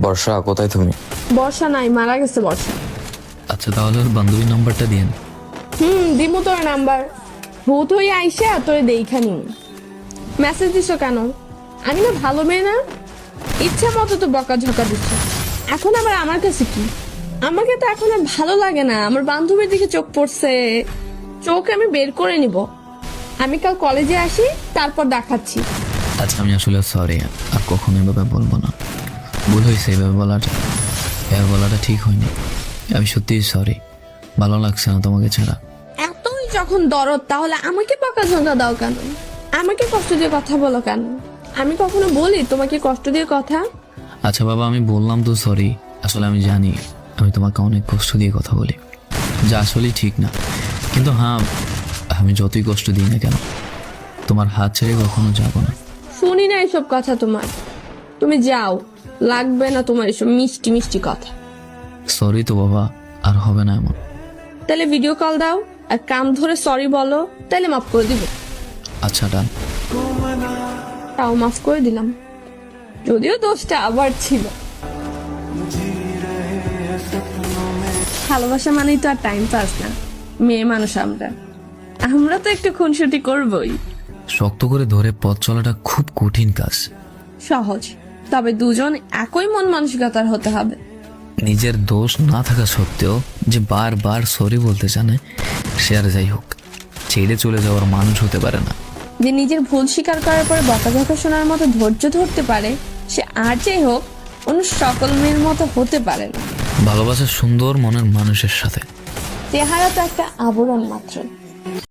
বর্ষা, কোথায় তুমি? বর্ষা নাই, মারা গেছে বর্ষা। আচ্ছা তাহলে ওর বান্ধবীর নাম্বারটা দিন। দিমু তোর নাম্বার। ভূত হয়ে আইসে আর তোরে দেখা নিম। মেসেজ দিছো কেন? আমি না ভালো মেয়ে না? ইচ্ছা মতো তো বকাঝকা দিচ্ছ। এখন আবার আমার কাছে কি? আমাকে তো এখন আর ভালো লাগে না। আমার বান্ধবীর দিকে চোখ পড়ছে, চোখ আমি বের করে নিব। আমি কাল কলেজে আসি, তারপর দেখাচ্ছি। আচ্ছা আমি আসলে সরি, আর কখনো এভাবে বলবো না। ভুল হয়েছে, এভাবে বলাটা ঠিক হয়নি। আমি সত্যিই সরি, ভালো লাগছে না তোমাকে ছাড়া। এতই যখন দরদ, তাহলে আমাকে বকাঝকা দাও কেন? আমাকে কষ্ট দিয়ে কথা বলো কেন? আমি কখনো বলি তোমাকে কষ্ট দিয়ে কথা? আচ্ছা বাবা, আমি বললাম তো সরি। আসলে আমি জানি আমি তোমাকে অনেক কষ্ট দিয়ে কথা বলি, যা আসলেই ঠিক না। কিন্তু হ্যাঁ, আমি যতই কষ্ট দিই না কেন, তোমার হাত ছেড়ে কখনো যাব না। শুনি না এসব কথা তোমার। তুমি যাও, লাগবে না তোমার এসব মিষ্টি মিষ্টি কথা। সরি তো বাবা, আর হবে না এমন। তাহলে ভিডিও কল দাও আর কান ধরে সরি বলো, তাহলে মাফ করে দিব। আচ্ছা ডান। তাও মাফ করে দিলাম, যদিও দোষটা আবার ছিল। ভালোবাসা মানেই তো আর টাইম পাস না। মেয়ে মানুষ আমরা তো একটু খুনসুটি করবই। শক্ত করে ধরে পথ চলাটা খুব কঠিন কাজ। সহজ, তবে দুজন একই মন মানসিকতার হতে হবে। নিজের দোষ না থাকা সত্ত্বেও যে বারবার সরি বলতে জানে, সে আর যাই হোক ছেড়ে চলে যাওয়ার মানুষ হতে পারে না। যে নিজের ভুল স্বীকার করার পরে বকাঝকা শোনার মতো ধৈর্য ধরতে পারে, সে আর যাই হোক অন্য সকল মেয়ের মতো হতে পারে না। ভালোবাসা সুন্দর মনের মানুষের সাথে। চেহারা তো একটা আবরণ মাত্র।